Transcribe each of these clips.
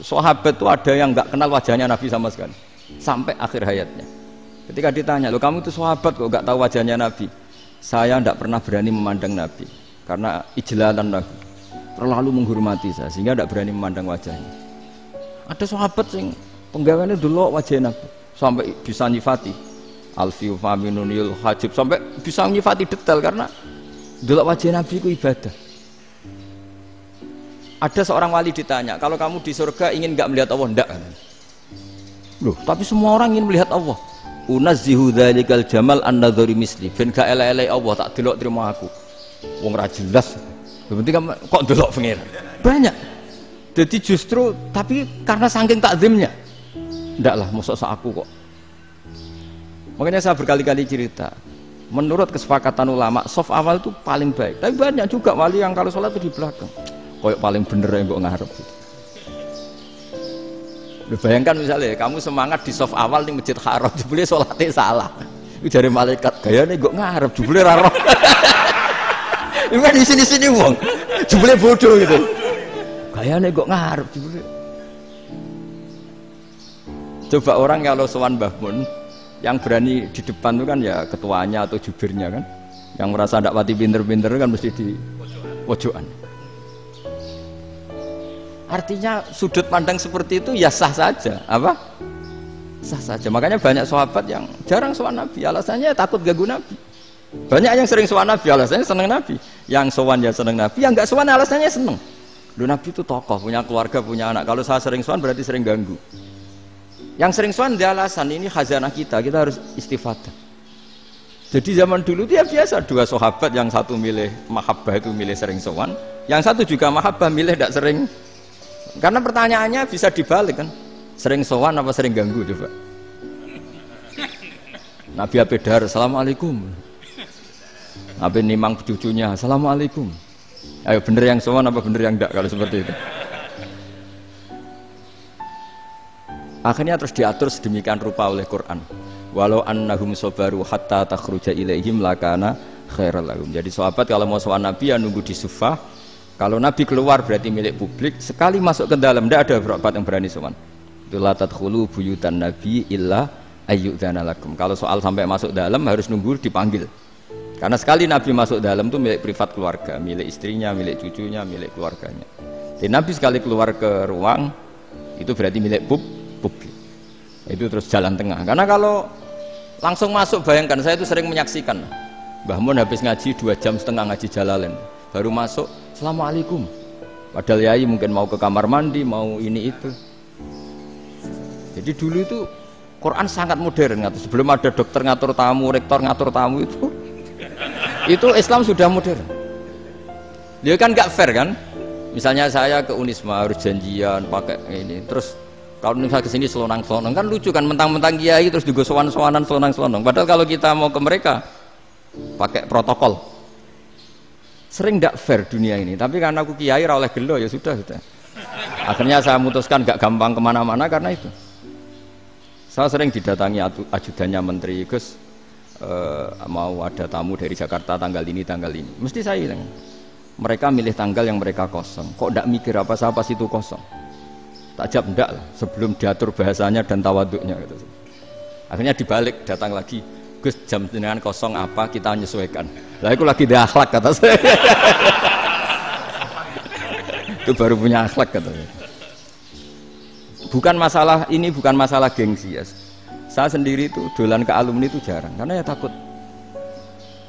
Sahabat itu ada yang nggak kenal wajahnya Nabi sama sekali sampai akhir hayatnya. Ketika ditanya, "Loh, kamu itu sahabat kok nggak tahu wajahnya Nabi?" "Saya tidak pernah berani memandang Nabi karena ijlalan Nabi, terlalu menghormati saya sehingga tidak berani memandang wajahnya." Ada sahabat yang penggawaannya dulu wajah Nabi sampai bisa nyifati alfiu faminunil hajib, sampai bisa nyifati detail karena dulu wajah Nabi itu ibadah. Ada seorang wali ditanya, "Kalau kamu di surga ingin nggak melihat Allah?" "Enggak." Loh, tapi semua orang ingin melihat Allah. "Unazzihu dzalikal jamal an-nadhari misli." Ben gak elek-elek Allah tak delok terima aku. Wong ra jelas. Penting kok delok pengen. Banyak. Jadi justru tapi karena saking takzimnya. Enggak lah, mosok sak aku kok. Makanya saya berkali-kali cerita. Menurut kesepakatan ulama, soft awal itu paling baik. Tapi banyak juga wali yang kalau sholat itu di belakang. Koyok paling bener yang mbok ngarep gitu. Bayangkan misalnya kamu semangat di soft awal di Masjid Haram, jebule sholatnya salah. Itu dari malaikat, gayane kok ngarep, jebule ra roh. Itu kan di sini-sini wong. Jebule bodoh gitu. Gayane kok ngarep jebule. Coba orang kalau sowan Mbah Mun, yang berani di depan itu kan ya ketuanya atau jubirnya kan. Yang merasa ndak pati pinter-pinter kan mesti di pojokan. Artinya sudut pandang seperti itu ya sah saja, apa? Sah saja. Makanya banyak sahabat yang jarang sowan Nabi, alasannya takut ganggu Nabi. Banyak yang sering sowan Nabi, alasannya seneng Nabi. Yang sowan ya seneng Nabi, yang enggak sowan alasannya seneng. Loh, Nabi itu tokoh, punya keluarga, punya anak. Kalau saya sering sowan berarti sering ganggu. Yang sering sowan dia alasan ini khazanah kita harus istifadah. Jadi zaman dulu dia biasa dua sahabat, yang satu milih mahabbah itu milih sering sowan, yang satu juga mahabbah milih tidak sering. Karena pertanyaannya bisa dibalik kan, sering sowan apa sering ganggu coba. Nabi Abedar, "Assalamualaikum." Nabi nimang cucunya, "Assalamualaikum." Ayo bener yang sowan apa bener yang enggak kalau seperti itu. Akhirnya terus diatur sedemikian rupa oleh Quran. Walau annahum sabaru hatta takhruja ilaihim lakana khairal lahum. Jadi sahabat kalau mau sowan Nabi ya nunggu di sufah. Kalau Nabi keluar berarti milik publik. Sekali masuk ke dalam tidak ada berapa yang berani sowan. La tadkhulu buyutan nabi illa ayyudzana lakum. Kalau soal sampai masuk dalam harus nunggu dipanggil. Karena sekali Nabi masuk dalam itu milik privat keluarga, milik istrinya, milik cucunya, milik keluarganya. Jadi Nabi sekali keluar ke ruang itu berarti milik publik. Itu terus jalan tengah. Karena kalau langsung masuk, bayangkan saya itu sering menyaksikan. Mbah Mun habis ngaji 2,5 jam ngaji Jalalain. Baru masuk, "Assalamualaikum." Padahal yai mungkin mau ke kamar mandi, mau ini itu. Jadi dulu itu Quran sangat modern. Sebelum ada dokter ngatur tamu, rektor ngatur tamu itu Islam sudah modern. Dia kan nggak fair kan? Misalnya saya ke Unisma harus janjian pakai ini, terus kalau misalnya kesini selonang-selonang kan lucu kan, mentang-mentang kiai terus juga sowan-sowanan selonang-selonang. Padahal kalau kita mau ke mereka pakai protokol. Sering tidak fair dunia ini, tapi karena aku kiai ra oleh gelo ya sudah. Akhirnya saya memutuskan gak gampang kemana-mana karena itu. Saya sering didatangi ajudannya menteri, "Gus, mau ada tamu dari Jakarta tanggal ini, mesti saya bilang, mereka milih tanggal yang mereka kosong, kok tidak mikir apa pas itu kosong. Tak jawab enggak lah, sebelum diatur bahasanya dan tawaduknya gitu. Akhirnya dibalik, datang lagi, "Gus, jam dengan kosong apa, kita menyesuaikan." Lah itu lagi ada akhlak kata saya. Itu baru punya akhlak katanya. Bukan masalah ini, bukan masalah gengsi ya. Saya sendiri itu dolan ke alumni itu jarang karena ya takut.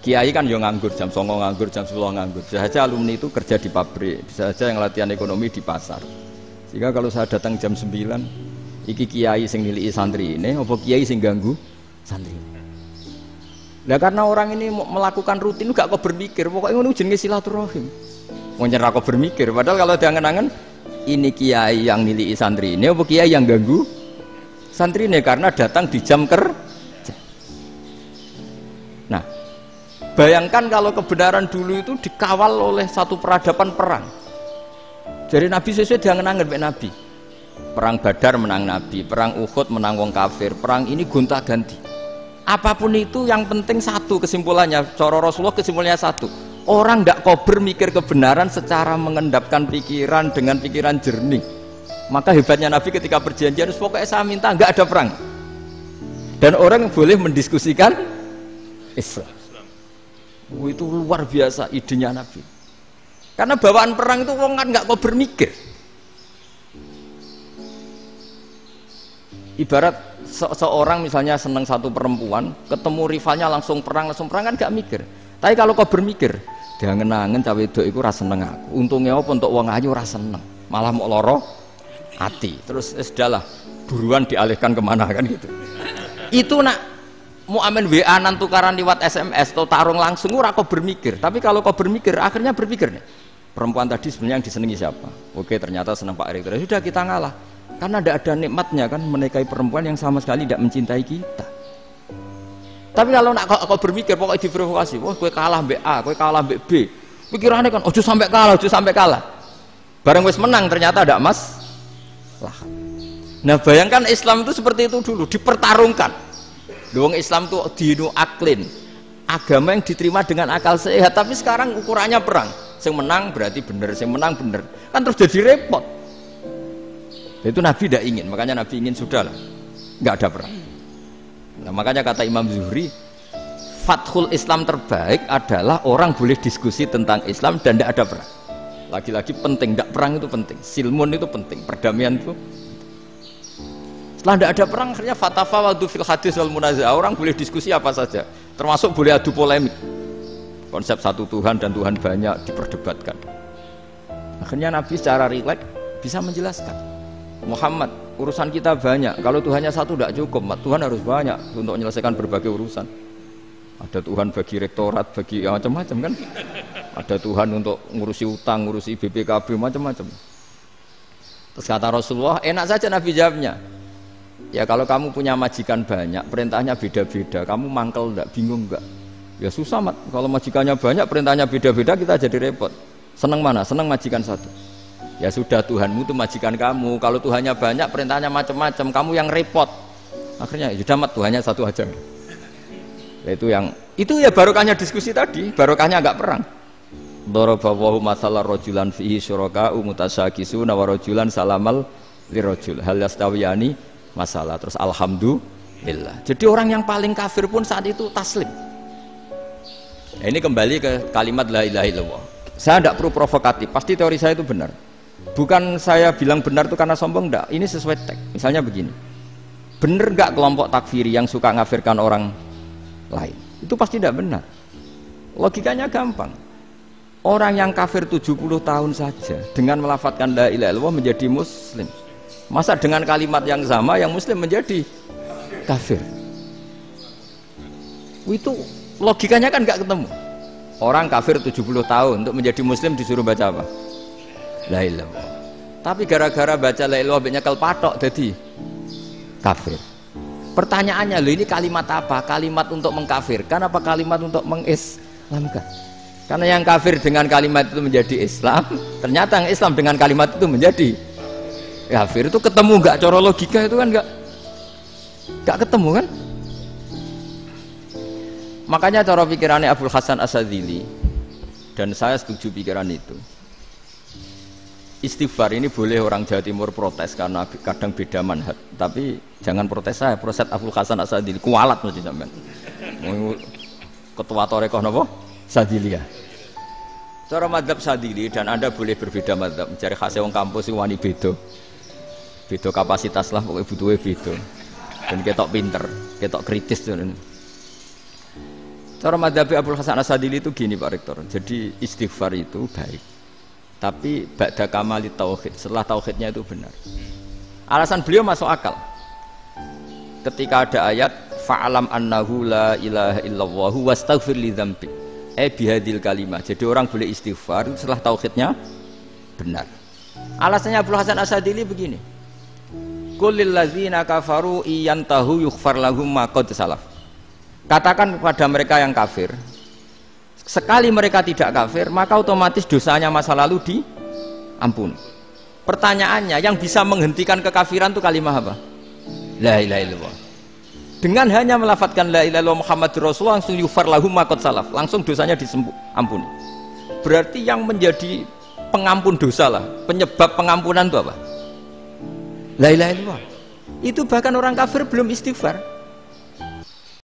Kiai kan yang nganggur, jam 9 nganggur, jam 10 nganggur. Bisa saja alumni itu kerja di pabrik, bisa saja yang latihan ekonomi di pasar. Sehingga kalau saya datang jam 9, iki kiai sing nilai santri ini, apa kiai sing ganggu santri ini. Nah karena orang ini melakukan rutin gak kok berpikir, pokoknya ngono jenenge silaturahim. Mau nyerah kok berpikir, padahal kalau diangen-angen ini kiai yang nilai santri ini, apa kiai yang ganggu santri ini karena datang di jam kerja. Nah, bayangkan kalau kebenaran dulu itu dikawal oleh satu peradaban perang. Jadi Nabi sesuai diangen-angen mbek Nabi. Perang Badar menang Nabi, perang Uhud menang wong kafir, perang ini gonta-ganti. Apapun itu yang penting satu kesimpulannya, cara Rasulullah kesimpulannya satu, orang tidak kober mikir kebenaran secara mengendapkan pikiran dengan pikiran jernih. Maka hebatnya Nabi ketika perjanjian, pokoknya saya minta nggak ada perang. Dan orang boleh mendiskusikan Islam. Itu luar biasa idenya Nabi. Karena bawaan perang itu wong kan nggak kok bermikir. Ibarat seorang misalnya seneng satu perempuan, ketemu rivalnya langsung perang kan nggak mikir. Tapi kalau kau bermikir, dia ngenangen cawe wedok iku ora seneng aku. Untungnya apa untuk wong ayu ora seneng, malah mau loro hati. Terus sudahlah, buruan dialihkan kemana kan gitu. Itu nak mau amen WA nan tukaran lewat SMS atau tarung langsung ora kau bermikir. Tapi kalau kau bermikir, akhirnya berpikir nih. Perempuan tadi sebenarnya yang disenangi siapa? Oke, ternyata senang Pak Erick. Sudah kita ngalah. Karena tidak ada nikmatnya kan menikahi perempuan yang sama sekali tidak mencintai kita. Tapi kalau nak kau bermikir pokoknya diprovokasi, wah gue kalah mbek A, gue kalah mbek B. Pikirannya kan ojo sampai kalah. Bareng wis menang ternyata ada emas. Lah. Nah, bayangkan Islam itu seperti itu dulu, dipertarungkan. Doang Islam itu dinu aklin. Agama yang diterima dengan akal sehat, tapi sekarang ukurannya perang. Yang menang berarti bener, yang menang bener. Kan terus jadi repot. Itu Nabi tidak ingin, makanya Nabi ingin sudahlah, nggak ada perang. Nah, makanya kata Imam Zuhri, fathul Islam terbaik adalah orang boleh diskusi tentang Islam dan tidak ada perang. Lagi-lagi penting, tidak perang itu penting, silmun itu penting, perdamaian itu. Setelah tidak ada perang, akhirnya fatafawadu fil hadis wal munaza'ah, orang boleh diskusi apa saja, termasuk boleh adu polemik. Konsep satu Tuhan dan Tuhan banyak diperdebatkan. Akhirnya Nabi secara rileks bisa menjelaskan. Muhammad, urusan kita banyak. Kalau Tuhannya satu tidak cukup, Tuhan harus banyak untuk menyelesaikan berbagai urusan. Ada Tuhan bagi rektorat, bagi macam-macam kan. Ada Tuhan untuk ngurusi utang, ngurusi BPKB, macam-macam. Terus kata Rasulullah, enak saja Nabi jawabnya. Ya kalau kamu punya majikan banyak, perintahnya beda-beda, kamu mangkel enggak, bingung enggak? Ya susah mat. Kalau majikannya banyak, perintahnya beda-beda, kita jadi repot. Senang mana? Senang majikan satu. Ya sudah, Tuhanmu itu majikan kamu. Kalau Tuhannya banyak, perintahnya macam-macam, kamu yang repot. Akhirnya ya sudah mat, Tuhannya satu aja. Nah, itu ya barokahnya diskusi tadi, barokahnya enggak perang. Daraballahu mathalan rajulan fihi syuraka'u mutasyakisuna wa rajulan salamal lirajul hal yastawiyani masalah. Terus alhamdulillah. Jadi orang yang paling kafir pun saat itu taslim. Nah, ini kembali ke kalimat la ilaha illallah. Saya tidak perlu provokatif, pasti teori saya itu benar. Bukan saya bilang benar itu karena sombong, enggak. Ini sesuai teks. Misalnya begini, benar enggak kelompok takfiri yang suka ngafirkan orang lain? Itu pasti tidak benar. Logikanya gampang. Orang yang kafir 70 tahun saja dengan melafadzkan la ilaha illallah menjadi muslim. Masa dengan kalimat yang sama yang muslim menjadi kafir? Itu logikanya kan enggak ketemu. Orang kafir 70 tahun untuk menjadi muslim disuruh baca apa? La ilaha illallah. Tapi gara-gara baca la ilaha illallah nyekel patok jadi kafir. Pertanyaannya, loh ini kalimat apa? Kalimat untuk mengkafirkan apa kalimat untuk mengislamkan? Karena yang kafir dengan kalimat itu menjadi Islam, ternyata yang Islam dengan kalimat itu menjadi kafir. Itu ketemu nggak? Cara logika itu kan nggak ketemu kan? Makanya cara pikirannya Abul Hasan Asyadzili, dan saya setuju pikiran itu. Istighfar ini boleh orang Jawa Timur protes karena kadang beda manhaj, tapi jangan protes saya, protes Abul Hasan Asyadzili, kualat mesti sampean. Ketua Torekoh napa? Sadziliyah. Cara madzhab Sadzili, dan Anda boleh berbeda madzhab, mencari khasnya wong kampus sing wani beda. Beda kapasitas lah, pokoknya butuhnya beda. Dan ketok pinter, ketok kritis tuh. Cara madzhab Abul Hasan Asyadzili itu gini Pak Rektor. Jadi istighfar itu baik. Tapi ba'da kamali tauhid, setelah tauhidnya itu benar. Alasan beliau masuk akal. Ketika ada ayat fa'alam annahu la ilaha illallah wastaghfir li dzambik. Bihadil kalimah. Jadi orang boleh istighfar setelah tauhidnya benar. Alasannya Abul Hasan Asyadzili begini. Qul lil ladzina kafaru iyantahu yughfar lahum ma qad salaf. Katakan kepada mereka yang kafir, sekali mereka tidak kafir, maka otomatis dosanya masa lalu diampuni. Pertanyaannya, yang bisa menghentikan kekafiran itu kalimat apa? La ilaha illallah. Dengan hanya melafadzkan la ilaha illallah Muhammadur Rasulullah, langsung yughfar lahum ma qad salaf, langsung dosanya diampuni. Berarti yang menjadi pengampun dosa lah, penyebab pengampunan itu apa? La ilaha illallah. Itu bahkan orang kafir belum istighfar.